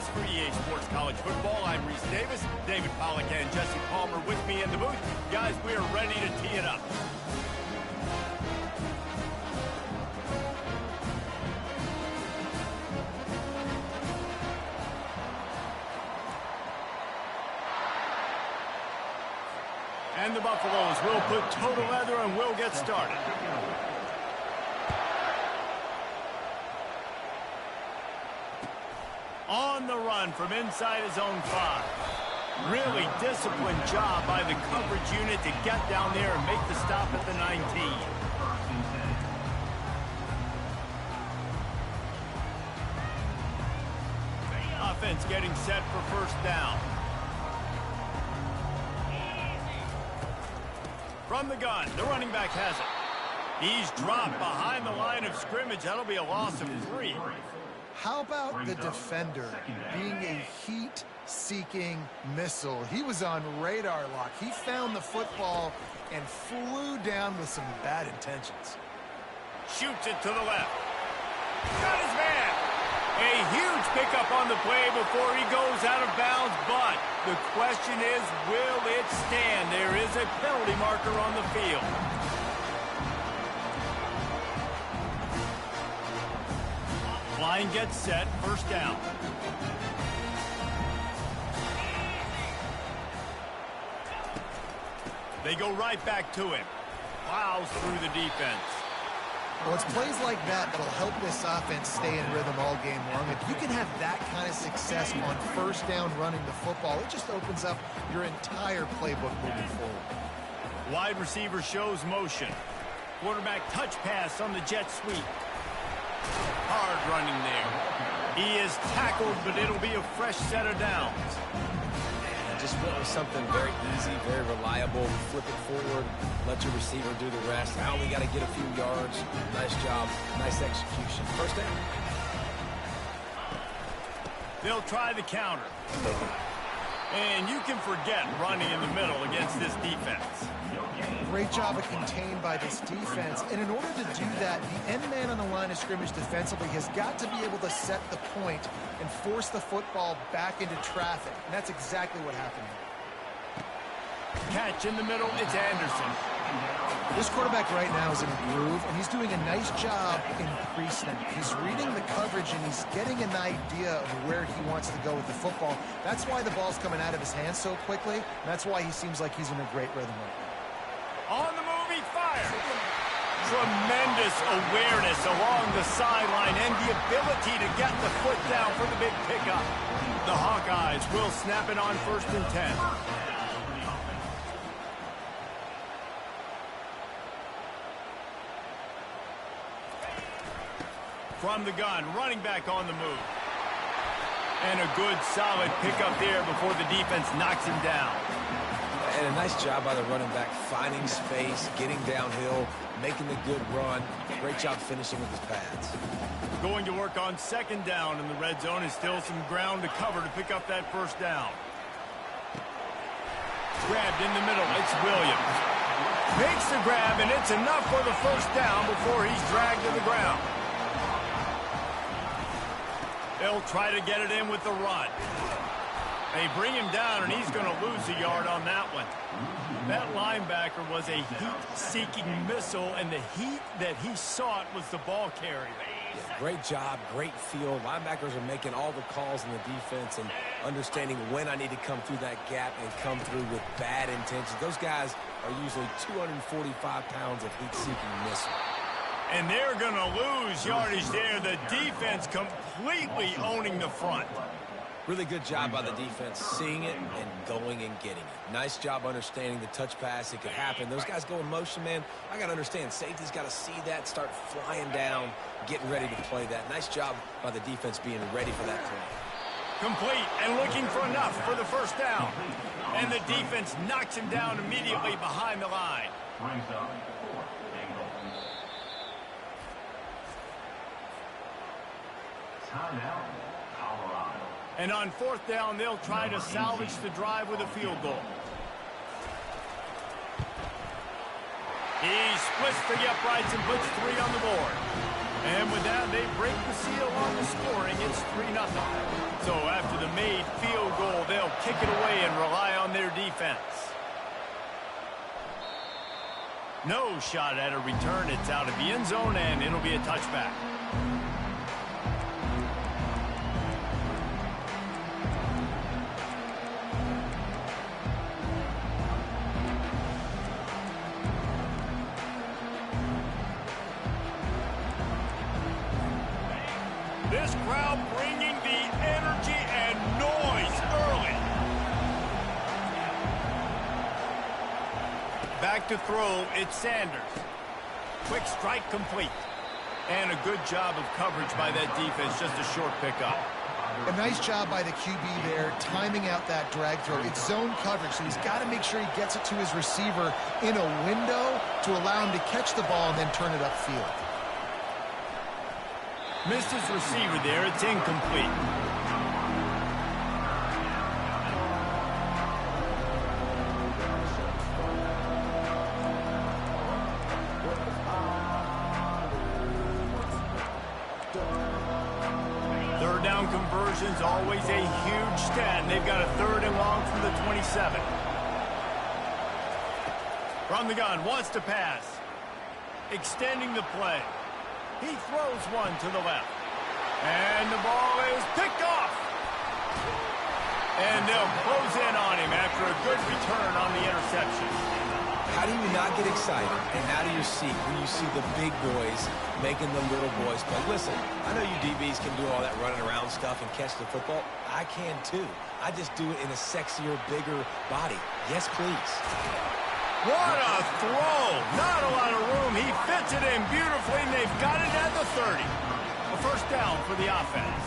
for EA Sports College Football. I'm Reese Davis, David Pollack, and Jesse Palmer with me in the booth. Guys, we are ready to tee it up. And the Buffaloes will put total leather and will get started. On the run from inside his own 5. Really disciplined job by the coverage unit to get down there and make the stop at the 19. Offense getting set for first down. From the gun, the running back has it. He's dropped behind the line of scrimmage. That'll be a loss of 3. How about the defender being a heat-seeking missile? He was on radar lock. He found the football and flew down with some bad intentions. Shoots it to the left. Got his man. A huge pickup on the play before he goes out of bounds, but the question is, will it stand? There is a penalty marker on the field. Line gets set, first down. They go right back to him. Plows through the defense. Well, it's plays like that that'll help this offense stay in rhythm all game long. If you can have that kind of success on first down running the football, it just opens up your entire playbook moving forward. Wide receiver shows motion. Quarterback touch pass on the jet sweep. Hard running there. He is tackled, but it'll be a fresh set of downs. Just went with something very easy, very reliable. Flip it forward, let your receiver do the rest. I only got to get a few yards. Nice job, nice execution. First down. They'll try the counter. And you can forget running in the middle against this defense. Great job of contained by this defense. And in order to do that, the end man on the line of scrimmage defensively has got to be able to set the point and force the football back into traffic. And that's exactly what happened here. Catch in the middle, it's Anderson. This quarterback right now is in a groove, and he's doing a nice job in pre-snap. He's reading the coverage, and he's getting an idea of where he wants to go with the football. That's why the ball's coming out of his hands so quickly, and that's why he seems like he's in a great rhythm right now. On the move, he fires. Tremendous awareness along the sideline and the ability to get the foot down for the big pickup. The Hawkeyes will snap it on 1st and 10. From the gun, running back on the move. And a good, solid pickup there before the defense knocks him down. And a nice job by the running back, finding space, getting downhill, making the good run. Great job finishing with his pads. Going to work on 2nd down, and the red zone is still some ground to cover to pick up that first down. Grabbed in the middle, it's Williams. Makes the grab, and it's enough for the first down before he's dragged to the ground. They'll try to get it in with the run. They bring him down, and he's going to lose a yard on that one. That linebacker was a heat-seeking missile, and the heat that he sought was the ball carrier. Yeah, great job, great feel. Linebackers are making all the calls in the defense and understanding when I need to come through that gap and come through with bad intentions. Those guys are usually 245 pounds of heat-seeking missile. And they're going to lose yardage there. The defense completely owning the front. Really good job by the defense, seeing it and going and getting it. Nice job understanding the touch pass. It could happen. Those guys go in motion, man. I got to understand, safety's got to see that, start flying down, getting ready to play that. Nice job by the defense being ready for that play. Complete and looking for enough for the first down. And the defense knocks him down immediately behind the line. And on 4th down, they'll try to salvage the drive with a field goal. He splits the uprights and puts 3 on the board. And with that, they break the seal on the scoring. It's 3-0. So after the defense. No shot at a return. It's out of the end zone, and it'll be a touchback. This crowd bringing the energy and noise early. Back to throw, it's Sanders. Quick strike complete. And a good job of coverage by that defense, just a short pickup. A nice job by the QB there, timing out that drag throw. It's zone coverage, so he's got to make sure he gets it to his receiver in a window to allow him to catch the ball and then turn it upfield. Missed his receiver there. It's incomplete. Third down conversion's always a huge stat. They've got a 3rd and long from the 27. From the gun, wants to pass. Extending the play. He throws one to the left. And the ball is picked off. And they'll close in on him after a good return on the interception. How do you not get excited and out of your seat when you see the big boys making the little boys play? Listen, I know you DBs can do all that running around stuff and catch the football. I can too. I just do it in a sexier, bigger body. Yes, please. What a throw! Not a lot of room. He fits it in beautifully, and they've got it at the 30. A first down for the offense.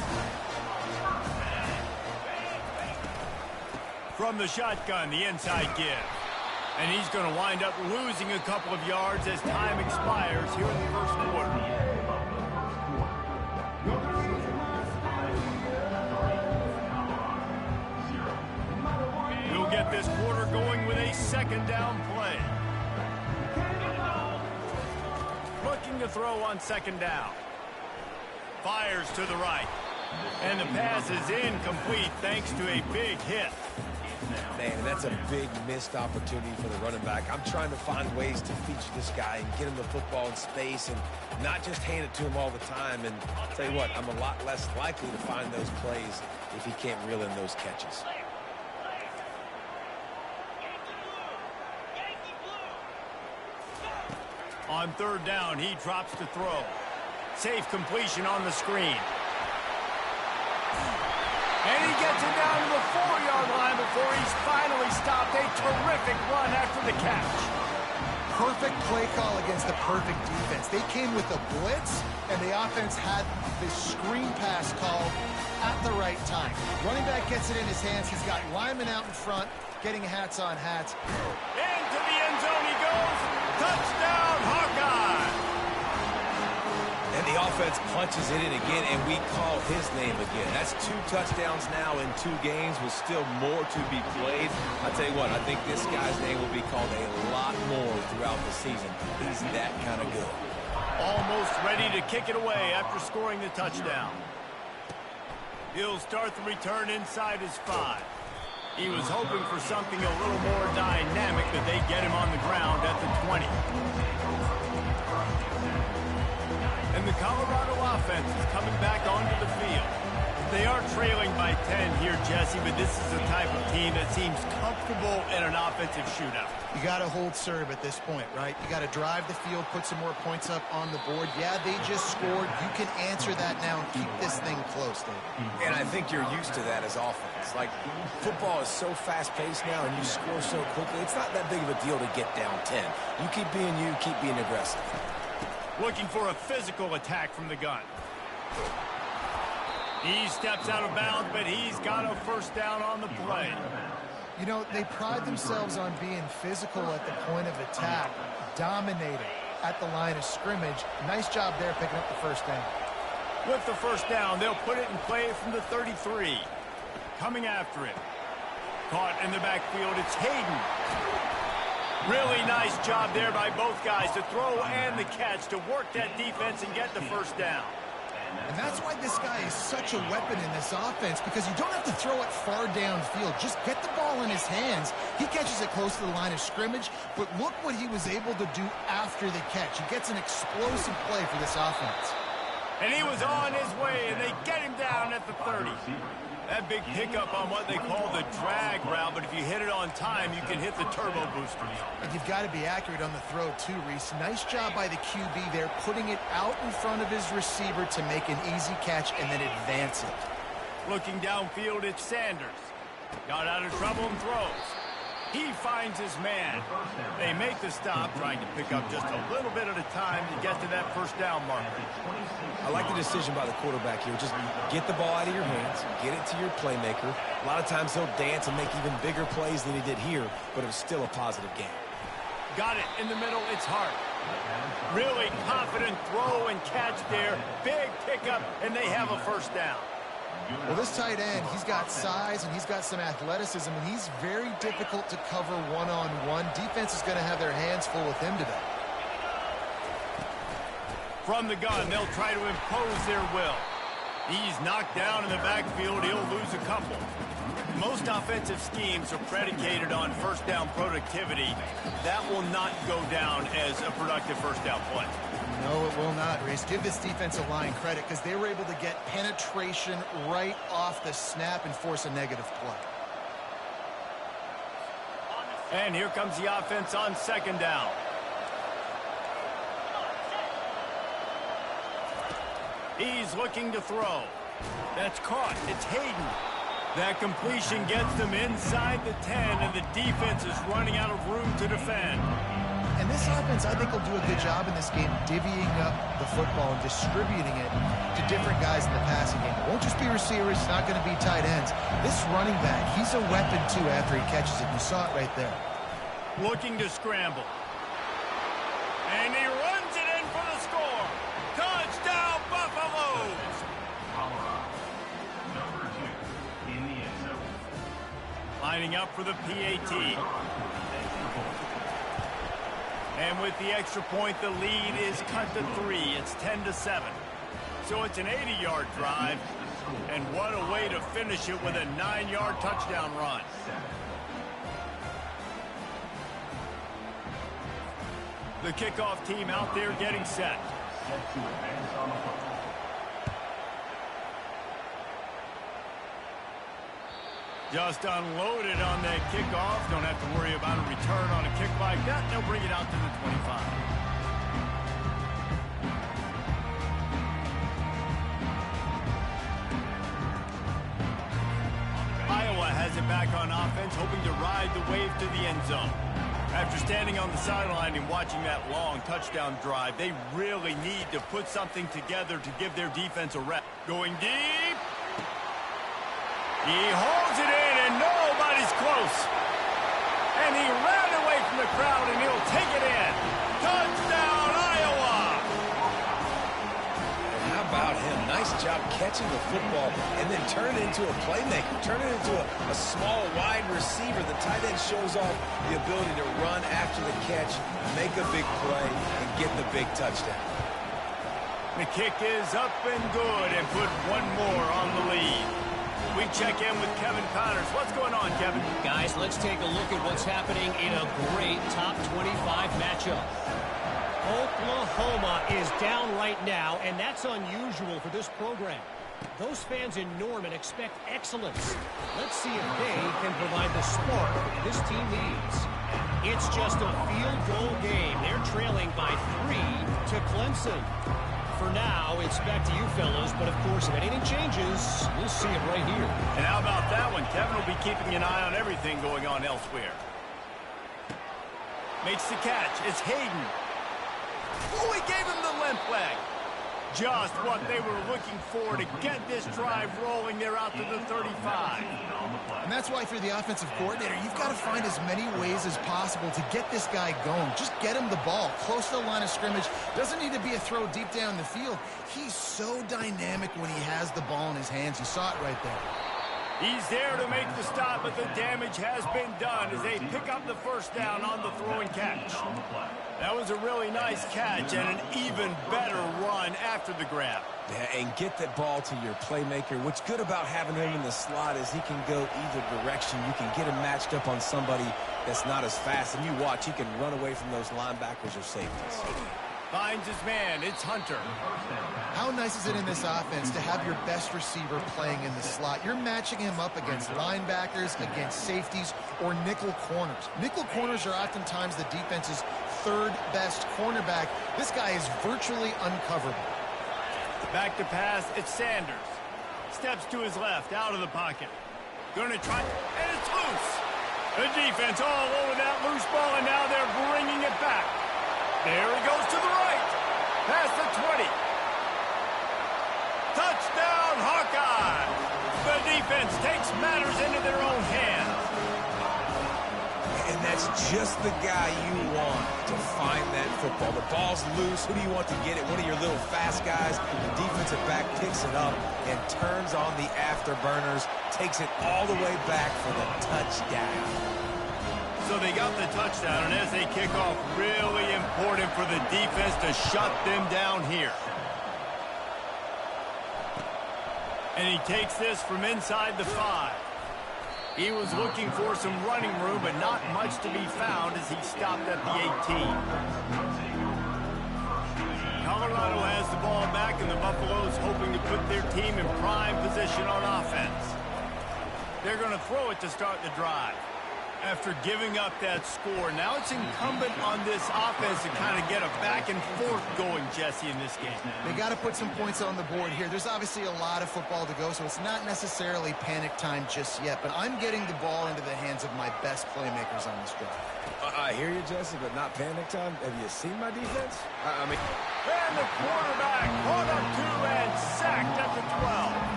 From the shotgun, the inside give. And he's going to wind up losing a couple of yards as time expires here in the first quarter. We'll get this quarter going with a 2nd down play. Looking to throw on 2nd down. Fires to the right. And the pass is incomplete thanks to a big hit. Man, that's a big missed opportunity for the running back. I'm trying to find ways to feature this guy and get him the football in space and not just hand it to him all the time. And I'll tell you what, I'm a lot less likely to find those plays if he can't reel in those catches. On 3rd down, he drops to throw. Safe completion on the screen. And he gets it down to the 4-yard line before he's finally stopped. A terrific run after the catch. Perfect play call against the perfect defense. They came with a blitz, and the offense had the screen pass called at the right time. Running back gets it in his hands. He's got linemen out in front, getting hats on hats. Into the end zone he goes. Touchdown, Hawkeye! And the offense punches it in again, and we call his name again. That's 2 touchdowns now in 2 games with still more to be played. I tell you what, I think this guy's name will be called a lot more throughout the season. He's that kind of good. Almost ready to kick it away after scoring the touchdown. He'll start the return inside his 5. He was hoping for something a little more dynamic, but they get him on the ground at the 20. And the Colorado offense is coming back onto the field. They are trailing by 10 here, Jesse, but this is the type of team that seems comfortable in an offensive shootout. You got to hold serve at this point, right? You got to drive the field, put some more points up on the board. Yeah, they just scored. You can answer that now and keep this thing close, Dave. And I think you're used to that as offense. Like, football is so fast-paced now, and you score so quickly. It's not that big of a deal to get down 10. You keep being aggressive. Looking for a physical attack from the gun. He steps out of bounds, but he's got a first down on the play. You know, they pride themselves on being physical at the point of attack, dominating at the line of scrimmage. Nice job there picking up the first down. With the first down, they'll put it in play from the 33. Coming after it. Caught in the backfield, it's Hayden. Really nice job there by both guys to throw and the catch to work that defense and get the first down. And that's why this guy is such a weapon in this offense, because you don't have to throw it far downfield. Just get the ball in his hands. He catches it close to the line of scrimmage, but look what he was able to do after the catch. He gets an explosive play for this offense. And he was on his way, and they get him down at the 30. That big pickup on what they call the drag route, but if you hit it on time, you can hit the turbo boosters. And you've got to be accurate on the throw too, Reese. Nice job by the QB there, putting it out in front of his receiver to make an easy catch and then advance it. Looking downfield, it's Sanders. Got out of trouble and throws. He finds his man. They make the stop, trying to pick up just a little bit at a time to get to that first down marker. I like the decision by the quarterback here. Just get the ball out of your hands, get it to your playmaker. A lot of times he'll dance and make even bigger plays than he did here, but it was still a positive game. Got it in the middle, it's Hart. Really confident throw and catch there. Big pickup, and they have a first down. Well, this tight end, he's got size and he's got some athleticism, and he's very difficult to cover one-on-one. Defense is going to have their hands full with him today. From the gun, they'll try to impose their will. He's knocked down in the backfield. He'll lose a couple. Most offensive schemes are predicated on first down productivity. That will not go down as a productive first down play. No, it will not, Reese. Give this defensive line credit because they were able to get penetration right off the snap and force a negative play. And here comes the offense on second down. He's looking to throw. That's caught. It's Hayden. That completion gets them inside the 10, and the defense is running out of room to defend. And this offense, I think, will do a good job in this game divvying up the football and distributing it to different guys in the passing game. It won't just be receivers. It's not going to be tight ends. This running back, he's a weapon, too, after he catches it. You saw it right there. Looking to scramble. And he runs it in for the score. Touchdown, Buffaloes! Lining up for the PAT. And with the extra point, the lead is cut to 3. It's 10-7. So it's an 80-yard drive. And what a way to finish it with a 9-yard touchdown run. The kickoff team out there getting set. Just unloaded on that kickoff. Don't have to worry about a return on a kick like that. They'll bring it out to the 25. Iowa has it back on offense, hoping to ride the wave to the end zone. After standing on the sideline and watching that long touchdown drive, they really need to put something together to give their defense a rep. Going deep. He holds it in, and nobody's close. And he ran away from the crowd, and he'll take it in. Touchdown, Iowa! And how about him? Nice job catching the football and then turn it into a playmaker. Turn it into a small, wide receiver. The tight end shows off the ability to run after the catch, make a big play, and get the big touchdown. The kick is up and good, and put one more on the lead. We check in with Kevin Connors. What's going on, Kevin? Guys, let's take a look at what's happening in a great top 25 matchup. Oklahoma is down right now, and that's unusual for this program. Those fans in Norman expect excellence. Let's see if they can provide the spark this team needs. It's just a field goal game. They're trailing by 3 to Clemson. For now, it's back to you fellas, but of course, if anything changes, we'll see it right here. And how about that one? Kevin will be keeping an eye on everything going on elsewhere. Makes the catch. It's Hayden. Oh, he gave him the limp leg. Just what they were looking for to get this drive rolling. They're out to the 35. And that's why, if you're the offensive coordinator, you've got to find as many ways as possible to get this guy going. Just get him the ball close to the line of scrimmage. Doesn't need to be a throw deep down the field. He's so dynamic when he has the ball in his hands. You saw it right there. He's there to make the stop, but the damage has been done as they pick up the first down on the throw and catch. That was a really nice catch and an even better run after the grab. Yeah, and get that ball to your playmaker. What's good about having him in the slot is he can go either direction. You can get him matched up on somebody that's not as fast, and you watch, he can run away from those linebackers or safeties. Finds his man. It's Hunter. How nice is it in this offense to have your best receiver playing in the slot? You're matching him up against linebackers, against safeties, or nickel corners. Nickel corners are oftentimes the defense's third best cornerback. This guy is virtually uncoverable. Back to pass, it's Sanders. Steps to his left, out of the pocket. Gonna try, and it's loose. The defense all over that loose ball, and now they're bringing it back. There he goes to the right. Past the 20. Touchdown, Hawkeye! The defense takes matters into their own hands. And that's just the guy you want to find that football. The ball's loose. Who do you want to get it? One of your little fast guys. The defensive back picks it up and turns on the afterburners, takes it all the way back for the touchdown. So they got the touchdown, and as they kick off, really important for the defense to shut them down here. And he takes this from inside the 5. He was looking for some running room, but not much to be found as he stopped at the 18. Colorado has the ball back, and the Buffaloes hoping to put their team in prime position on offense. They're going to throw it to start the drive. After giving up that score, now it's incumbent on this offense to kind of get a back and forth going, Jesse, in this game. They got to put some points on the board here. There's obviously a lot of football to go, so it's not necessarily panic time just yet, but I'm getting the ball into the hands of my best playmakers on this drive. I hear you, Jesse, but not panic time. Have you seen my defense? And the quarterback caught up 2 and sacked at the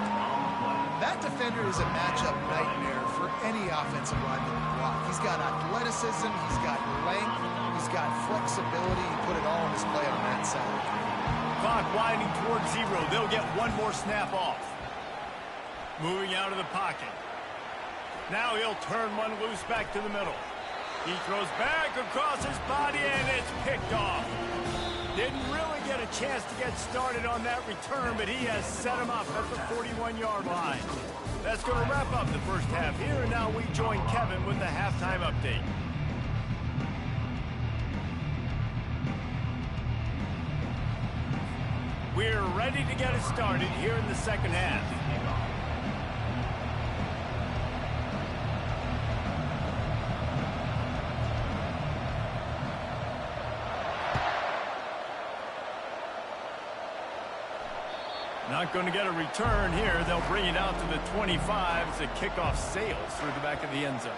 12. That defender is a matchup nightmare for any offensive lineman to block. He's got athleticism, he's got length, he's got flexibility. He put it all on display on that side. Clock winding towards 0. They'll get one more snap off. Moving out of the pocket. Now he'll turn one loose back to the middle. He throws back across his body, and it's picked off. Didn't really get a chance to get started on that return, but he has set him up at the 41-yard line. That's going to wrap up the first half here, and now we join Kevin with the halftime update. We're ready to get it started here in the second half. Not going to get a return here. They'll bring it out to the 25 as the kickoff sails through the back of the end zone.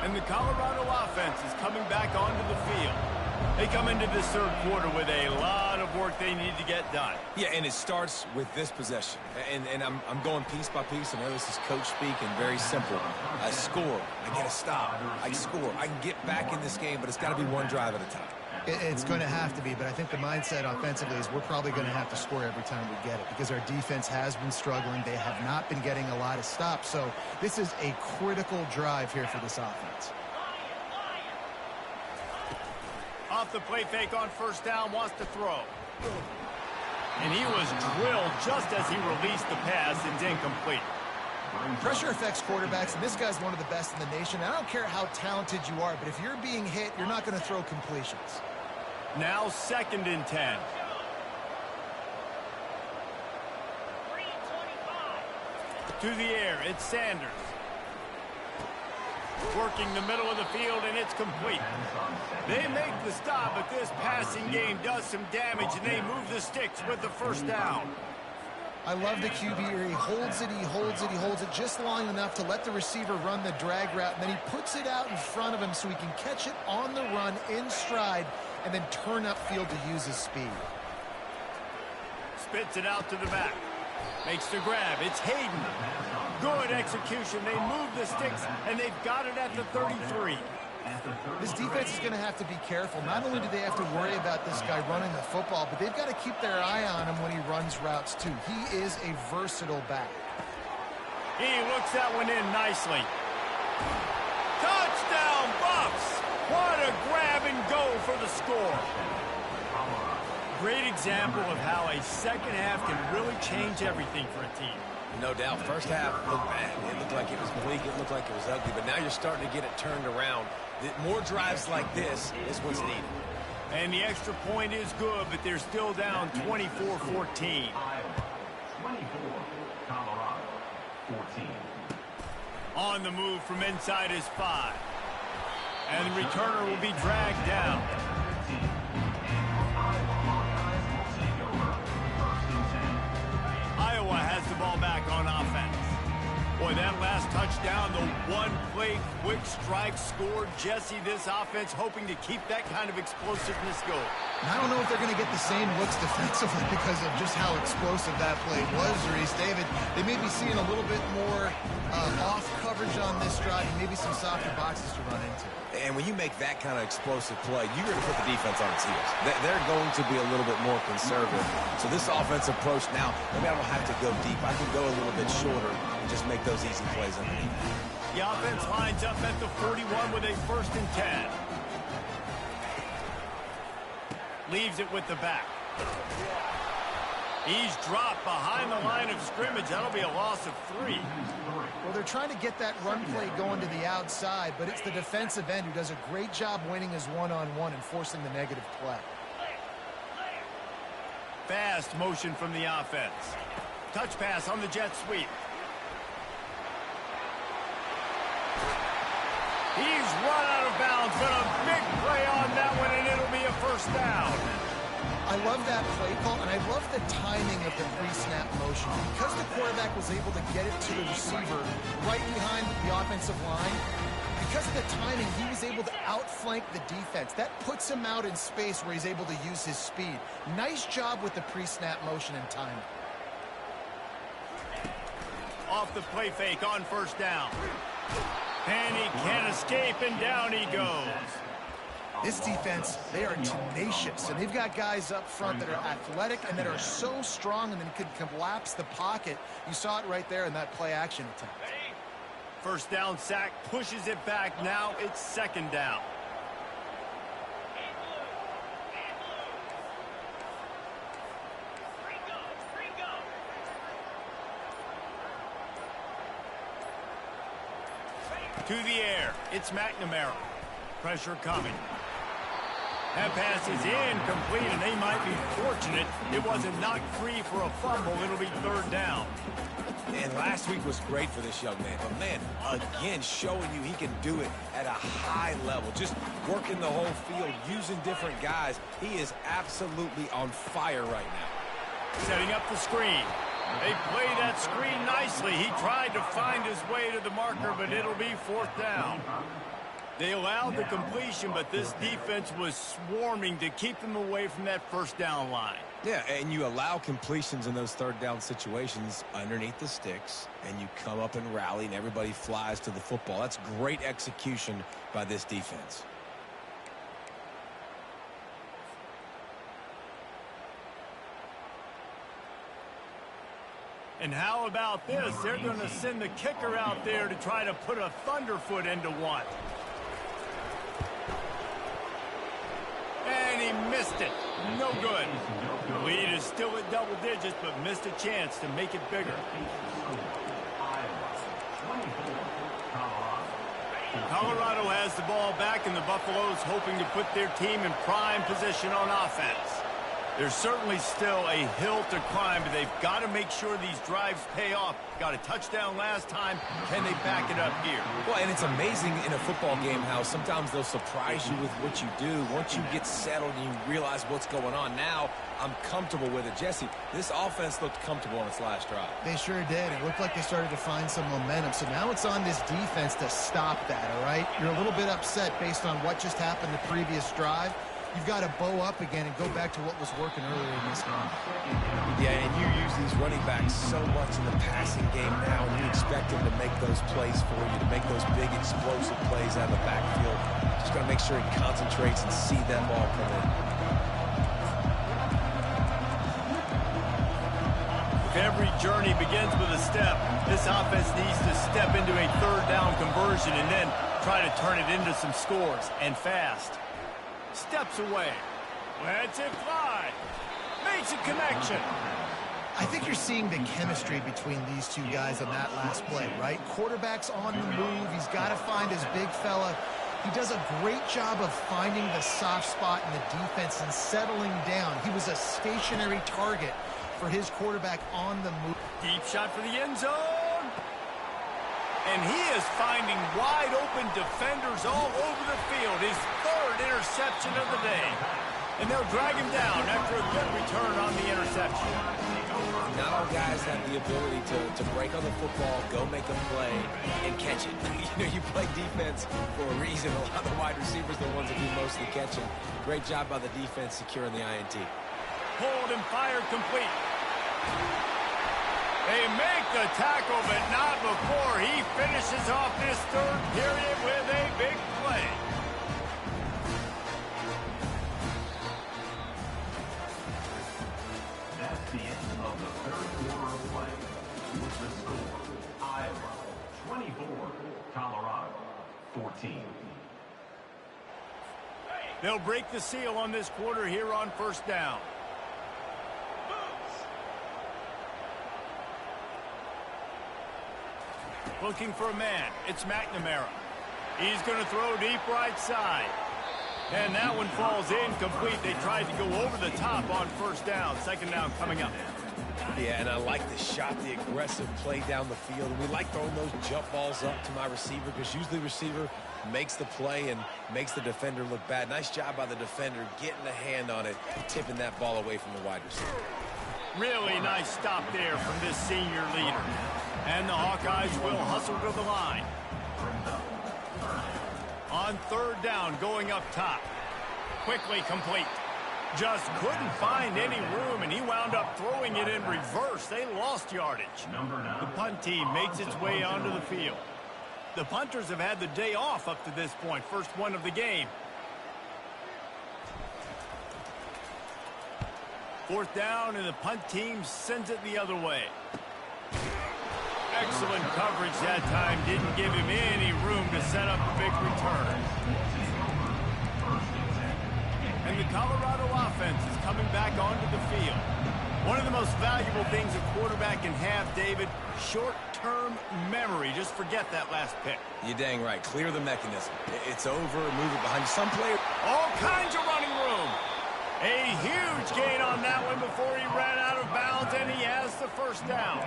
And the Colorado offense is coming back onto the field. They come into this third quarter with a lot of work they need to get done. Yeah, and it starts with this possession. And I'm going piece by piece. I know this is coach speak and very simple. I score. I get a stop. I score. I can get back in this game, but it's got to be one drive at a time. It's going to have to be, but I think the mindset offensively is we're probably going to have to score every time we get it because our defense has been struggling. They have not been getting a lot of stops, so this is a critical drive here for this offense. Off the play fake on first down, wants to throw. And he was drilled just as he released the pass. It's incomplete. Pressure affects quarterbacks, and this guy's one of the best in the nation. I don't care how talented you are, but if you're being hit, you're not going to throw completions. Now 2nd and 10. To the air, it's Sanders. Working the middle of the field, and it's complete. They make the stop, but this passing game does some damage, and they move the sticks with the first down. I love the QB here. He holds it, he holds it, he holds it just long enough to let the receiver run the drag route, and then he puts it out in front of him so he can catch it on the run in stride and then turn upfield to use his speed. Spits it out to the back. Makes the grab. It's Hayden. Good execution. They move the sticks, and they've got it at the 33. This defense is going to have to be careful. Not only do they have to worry about this guy running the football, but they've got to keep their eye on him when he runs routes too. He is a versatile back. He looks that one in nicely. Touchdown, Bucks! What a grab and go for the score. Great example of how a second half can really change everything for a team. No doubt. First half looked bad. It looked like it was bleak. It looked like it was ugly. But now you're starting to get it turned around. More drives like this is what's needed. And the extra point is good, but they're still down 24-14. On the move from inside his 5. And the returner will be dragged down. Iowa has the ball back on offense. Boy, that last touchdown, the one-play quick strike scored. Jesse, this offense hoping to keep that kind of explosiveness going. And I don't know if they're going to get the same looks defensively because of just how explosive that play was, Reese. David, they may be seeing a little bit more off coverage on this drive and maybe some softer boxes to run into. And when you make that kind of explosive play, you're going to put the defense on its heels. They're going to be a little bit more conservative. So this offense approach now, maybe I don't have to go deep. I can go a little bit shorter and just make those easy plays underneath. The offense lines up at the 41 with a 1st and 10. Leaves it with the back. He's dropped behind the line of scrimmage. That'll be a loss of 3. Well, they're trying to get that run play going to the outside, but it's the defensive end who does a great job winning his one-on-one and forcing the negative play. Fast motion from the offense. Touch pass on the jet sweep. He's run out of bounds, but a big play on that one, and it'll be a 1st down. I love that play call, and I love the timing of the pre-snap motion. Because the quarterback was able to get it to the receiver right behind the offensive line, because of the timing, he was able to outflank the defense. That puts him out in space where he's able to use his speed. Nice job with the pre-snap motion and timing. Off the play fake on 1st down. And he can't escape, and down he goes. This defense, they are tenacious, and they've got guys up front that are athletic and that are so strong and then could collapse the pocket. You saw it right there in that play action attempt. 1st down sack, pushes it back. Now it's 2nd down. To the air, it's McNamara. Pressure coming. That pass is incomplete, and they might be fortunate it wasn't knocked free for a fumble. It'll be 3rd down. And last week was great for this young man. But, man, again, showing you he can do it at a high level. Just working the whole field, using different guys. He is absolutely on fire right now. Setting up the screen. They play that screen nicely. He tried to find his way to the marker, but it'll be 4th down. They allowed the completion, but this defense was swarming to keep them away from that 1st down line. Yeah, and you allow completions in those 3rd down situations underneath the sticks, and you come up and rally, and everybody flies to the football. That's great execution by this defense. And how about this? They're going to send the kicker out there to try to put a thunderfoot into one. And he missed it. No good. The lead is still at double digits, but missed a chance to make it bigger. Colorado has the ball back, and the Buffaloes hoping to put their team in prime position on offense. There's certainly still a hill to climb, but they've got to make sure these drives pay off. Got a touchdown last time. Can they back it up here? Well, and it's amazing in a football game how sometimes they'll surprise you with what you do. Once you get settled and you realize what's going on, now I'm comfortable with it. Jesse, this offense looked comfortable on its last drive. They sure did. It looked like they started to find some momentum. So now it's on this defense to stop that, all right? You're a little bit upset based on what just happened the previous drive. you've got to bow up again and go back to what was working earlier in this game. Yeah, and you use these running backs so much in the passing game now, and you expect them to make those plays for you, to make those big explosive plays out of the backfield. Just got to make sure he concentrates and see that ball come in. If every journey begins with a step, this offense needs to step into a third down conversion and then try to turn it into some scores, and fast. Steps away. Lets it fly. Makes a connection. I think you're seeing the chemistry between these two guys on that last play, right? Quarterback's on the move. He's got to find his big fella. He does a great job of finding the soft spot in the defense and settling down. He was a stationary target for his quarterback on the move. Deep shot for the end zone. And he is finding wide open defenders all over the field. His third interception of the day. And they'll drag him down after a good return on the interception. Not all guys have the ability to break on the football, go make a play, and catch it. You play defense for a reason. A lot of the wide receivers are the ones that do most of the catching. Great job by the defense securing the INT. Pulled and fired complete. They make the tackle, but not before he finishes off this third period with a big play. That's the end of the third quarter of play. With the score, Iowa 24, Colorado 14. They'll break the seal on this quarter here on first down. Looking for a man. It's McNamara. He's going to throw deep right side. And that one falls incomplete. They tried to go over the top on first down. Second down coming up. Yeah, and I like the shot, the aggressive play down the field. We like throwing those jump balls up to my receiver because usually the receiver makes the play and makes the defender look bad. Nice job by the defender getting a hand on it, tipping that ball away from the wide receiver. Really nice stop there from this senior leader. And the Hawkeyes will hustle to the line. On third down, going up top. Quickly complete. Just couldn't find any room, and he wound up throwing it in reverse. They lost yardage. The punt team makes its way onto the field. The punters have had the day off up to this point. First one of the game. Fourth down, and the punt team sends it the other way. Excellent coverage that time. Didn't give him any room to set up a big return. And the Colorado offense is coming back onto the field. One of the most valuable things a quarterback can have, David, short-term memory. Just forget that last pick. You're dang right. Clear the mechanism. It's over. Move it behind you. Some player. All kinds of running room. A huge gain on that one before he ran out of bounds, and he has the first down.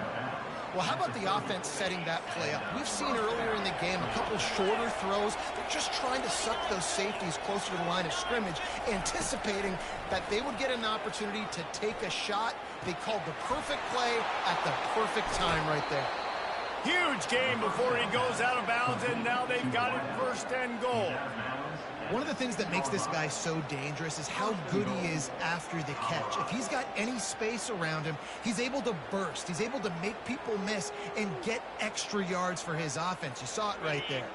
Well, how about the offense setting that play up? We've seen earlier in the game a couple shorter throws. They're just trying to suck those safeties closer to the line of scrimmage, anticipating that they would get an opportunity to take a shot. They called the perfect play at the perfect time right there. Huge gain before he goes out of bounds, and now they've got it first and goal. One of the things that makes this guy so dangerous is how good he is after the catch. If he's got any space around him, he's able to burst. He's able to make people miss and get extra yards for his offense. You saw it right there.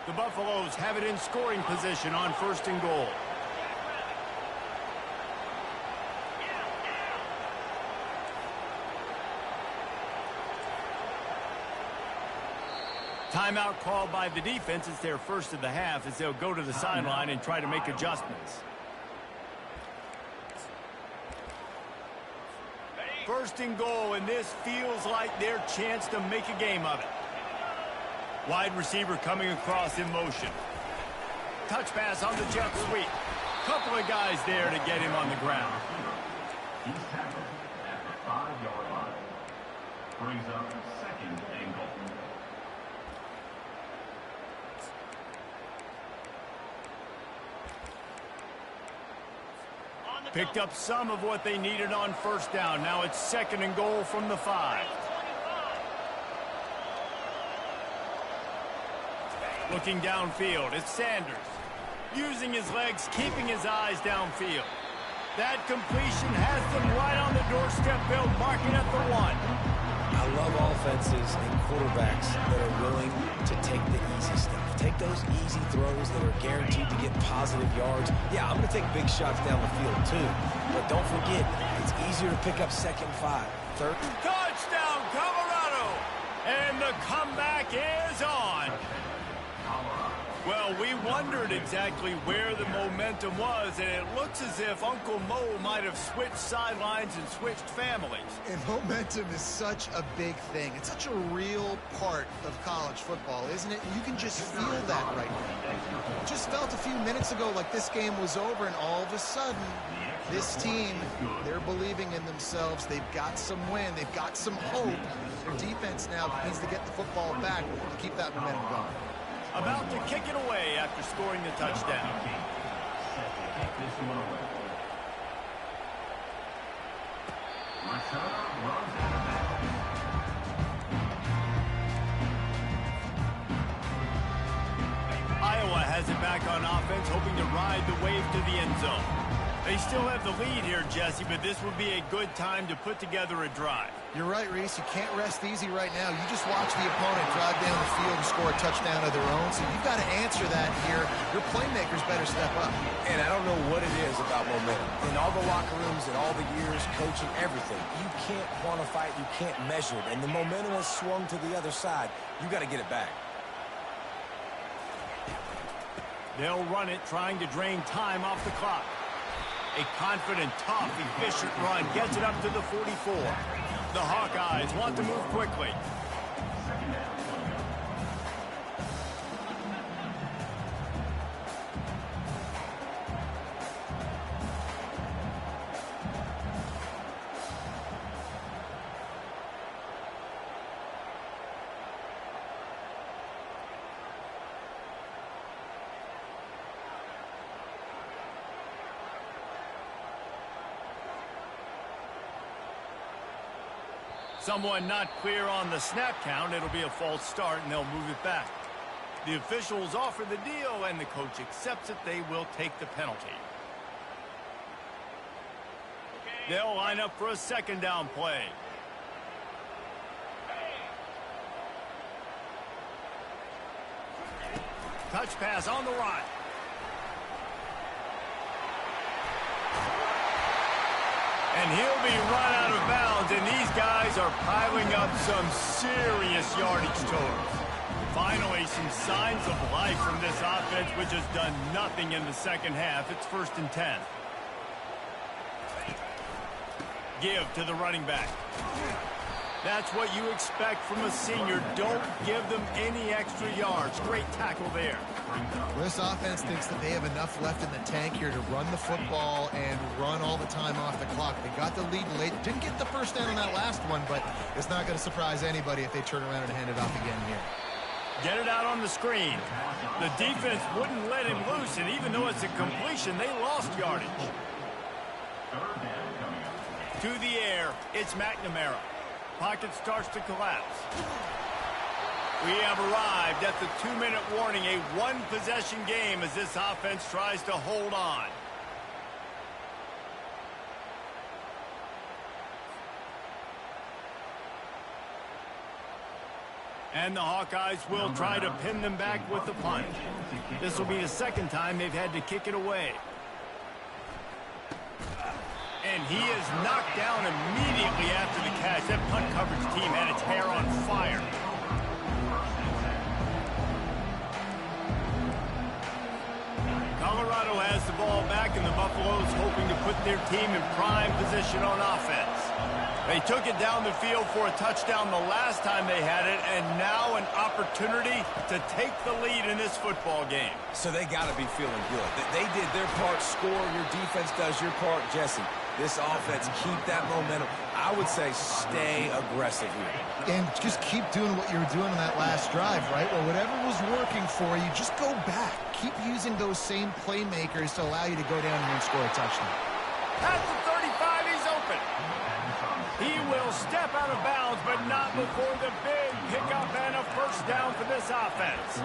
The Buffaloes have it in scoring position on first and goal. Timeout called by the defense. It's their first of the half as they'll go to the sideline and try to make adjustments. First and goal, and this feels like their chance to make a game of it. Wide receiver coming across in motion. Touch pass on the jet sweep. Couple of guys there to get him on the ground. He's tackled at the 5-yard line. Brings up second and goal. Picked up some of what they needed on first down. Now it's second and goal from the 5. Looking downfield, it's Sanders. using his legs, keeping his eyes downfield. That completion has them right on the doorstep, Bill, marking at the 1. I love offenses and quarterbacks that are willing to take the easy stuff. Take those easy throws that are guaranteed to get positive yards. Yeah, I'm going to take big shots down the field too. But don't forget, it's easier to pick up 2nd and 5. Third. Touchdown, Colorado! And the comeback is on. Well, we wondered exactly where the momentum was, and it looks as if Uncle Mo might have switched sidelines and switched families. And momentum is such a big thing. It's such a real part of college football, isn't it? You can just feel that right now. It just felt a few minutes ago like this game was over, and all of a sudden, this team, they're believing in themselves. They've got some wind. They've got some hope. Their defense now needs to get the football back to keep that momentum going. About to kick it away after scoring the touchdown. Iowa has it back on offense, hoping to ride the wave to the end zone. They still have the lead here, Jesse, but this would be a good time to put together a drive. You're right, Reese. You can't rest easy right now. You just watch the opponent drive down the field and score a touchdown of their own, so you've got to answer that here. Your playmakers better step up. And I don't know what it is about momentum. In all the locker rooms and all the years, coaching, everything, you can't quantify it, you can't measure it. And the momentum has swung to the other side. You got to get it back. They'll run it, trying to drain time off the clock. A confident, tough, efficient run gets it up to the 44. The Hawkeyes want to move quickly. Someone not clear on the snap count. It'll be a false start, and they'll move it back. The officials offer the deal, and the coach accepts it. They will take the penalty. They'll line up for a 2nd down play. Touch pass on the right. And he'll be run out of bounds, and these guys are piling up some serious yardage totals. Finally, some signs of life from this offense, which has done nothing in the 2nd half. It's 1st and 10. Give to the running back. That's what you expect from a senior. Don't give them any extra yards. Great tackle there. This offense thinks that they have enough left in the tank here to run the football and run all the time off the clock. They got the lead late. Didn't get the first down on that last one, but it's not going to surprise anybody if they turn around and hand it off again here. Get it out on the screen. The defense wouldn't let him loose, and even though it's a completion, they lost yardage. To the air, it's McNamara. Pocket starts to collapse. We have arrived at the 2-minute warning, a one-possession game as this offense tries to hold on. And the Hawkeyes will try to pin them back with the punt. This will be the 2nd time they've had to kick it away. And he is knocked down immediately after the catch. That punt coverage team had its hair on fire. Colorado has the ball back, and the Buffaloes hoping to put their team in prime position on offense. They took it down the field for a touchdown the last time they had it, and now an opportunity to take the lead in this football game. So they got to be feeling good. They did their part, score. Your defense does your part, Jesse. This offense, keep that momentum. I would say stay aggressive here. And just keep doing what you were doing on that last drive, right? Well, whatever was working for you, just go back. Keep using those same playmakers to allow you to go down here and score a touchdown. At the 35, he's open. He will step out of bounds, but not before the big pickup and a first down for this offense.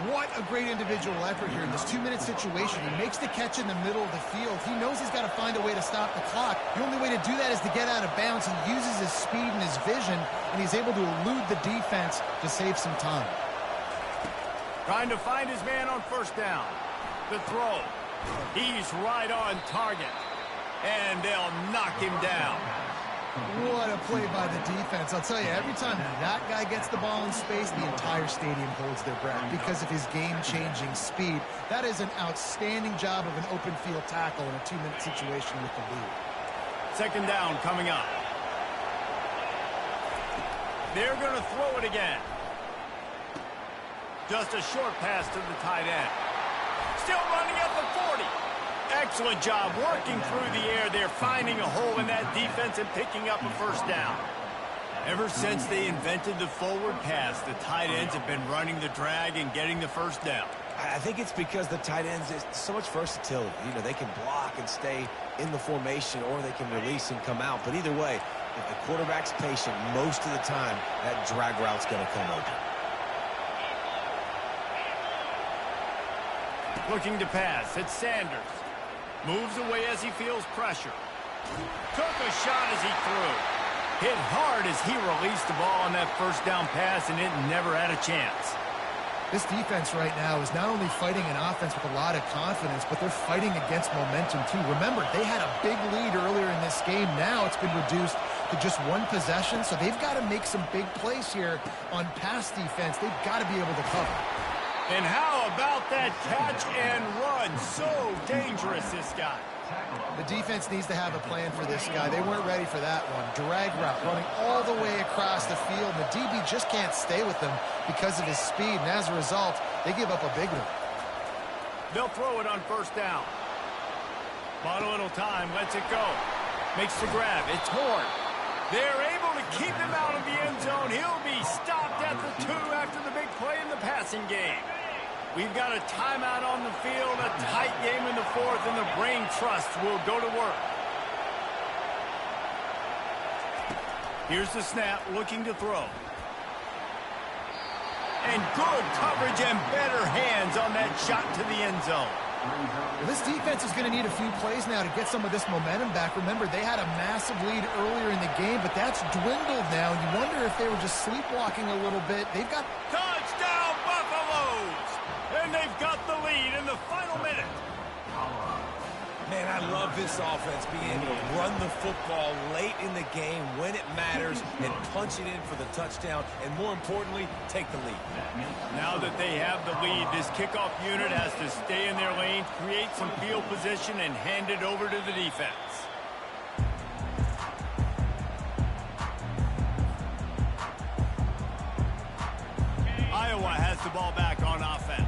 What a great individual effort here in this 2-minute situation. He makes the catch in the middle of the field. He knows he's got to find a way to stop the clock. The only way to do that is to get out of bounds. He uses his speed and his vision, and he's able to elude the defense to save some time. Trying to find his man on first down. The throw. He's right on target. And they'll knock him down. What a play by the defense. I'll tell you, every time that guy gets the ball in space, the entire stadium holds their breath because of his game-changing speed. That is an outstanding job of an open field tackle in a 2-minute situation with the lead. Second down coming up. They're going to throw it again. Just a short pass to the tight end. Still running at the 40. Excellent job working through the air there, finding a hole in that defense and picking up a first down. Ever since they invented the forward pass, the tight ends have been running the drag and getting the first down. I think it's because the tight ends is so much versatility. You know, they can block and stay in the formation, or they can release and come out. But either way, if the quarterback's patient, most of the time, that drag route's going to come open. Looking to pass, it's Sanders. Moves away as he feels pressure. Took a shot as he threw. Hit hard as he released the ball on that first down pass, and it never had a chance. This defense right now is not only fighting an offense with a lot of confidence, but they're fighting against momentum too. Remember, they had a big lead earlier in this game. Now it's been reduced to just one possession, so they've got to make some big plays here on pass defense. They've got to be able to cover. And how about that catch and run? So dangerous, this guy. The defense needs to have a plan for this guy. They weren't ready for that one. Drag route running all the way across the field. The DB just can't stay with them because of his speed, and as a result, they give up a big one. They'll throw it on first down. Bought a little time, lets it go. Makes the grab, it's Horn. They're able to keep him out of the end zone. He'll be stopped at the 2 after the big play in the passing game. We've got a timeout on the field, a tight game in the 4th, and the brain trust will go to work. Here's the snap, looking to throw. And good coverage and better hands on that shot to the end zone. Well, this defense is going to need a few plays now to get some of this momentum back. Remember, they had a massive lead earlier in the game, but that's dwindled now. You wonder if they were just sleepwalking a little bit. They've got... Touchdown, Buffaloes! And they've got the lead in the final minute. Man, I love this offense being able to run the football late in the game when it matters and punch it in for the touchdown, and more importantly, take the lead. Now that they have the lead, this kickoff unit has to stay in their lane, create some field position, and hand it over to the defense. Iowa has the ball back on offense.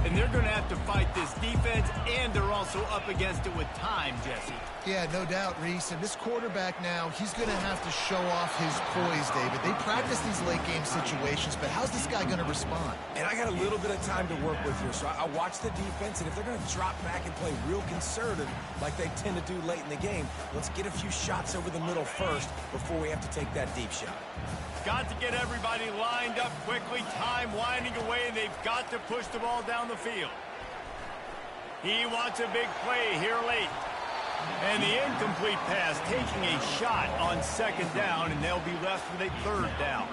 And they're going to have to fight this defense, and they're also up against it with time, Jesse. Yeah, no doubt, Reese. And this quarterback now, he's going to have to show off his poise, David. They practice these late-game situations, but how's this guy going to respond? And I got a little bit of time to work with here, so I watch the defense, and if they're going to drop back and play real conservative like they tend to do late in the game, let's get a few shots over the middle first before we have to take that deep shot. Got to get everybody lined up quickly, time winding away, and they've got to push the ball down the field. He wants a big play here late. And the incomplete pass taking a shot on second down, and they'll be left with a third down.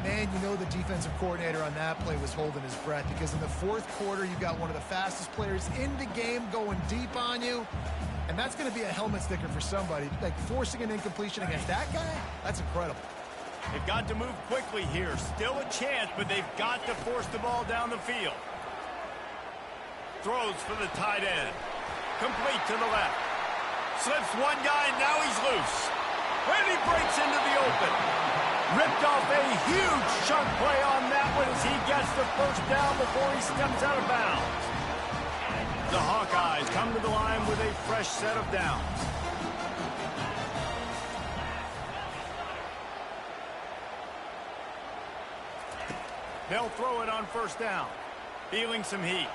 Man, you know the defensive coordinator on that play was holding his breath, because in the 4th quarter, you got one of the fastest players in the game going deep on you. And that's going to be a helmet sticker for somebody. Like, forcing an incompletion against that guy, that's incredible. They've got to move quickly here. Still a chance, but they've got to force the ball down the field. Throws for the tight end. Complete to the left. Slips one guy, now he's loose. And he breaks into the open. Ripped off a huge chunk play on that one as he gets the first down before he steps out of bounds. The Hawkeyes come to the line with a fresh set of downs. They'll throw it on first down. Feeling some heat.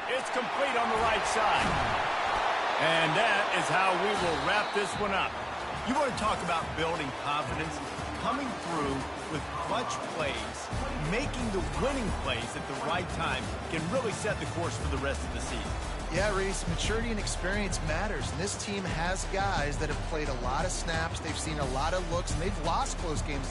It's complete on the right side. And that is how we will wrap this one up. You want to talk about building confidence? coming through with clutch plays, making the winning plays at the right time can really set the course for the rest of the season. Yeah, Reese, maturity and experience matters. And this team has guys that have played a lot of snaps. They've seen a lot of looks, and they've lost close games like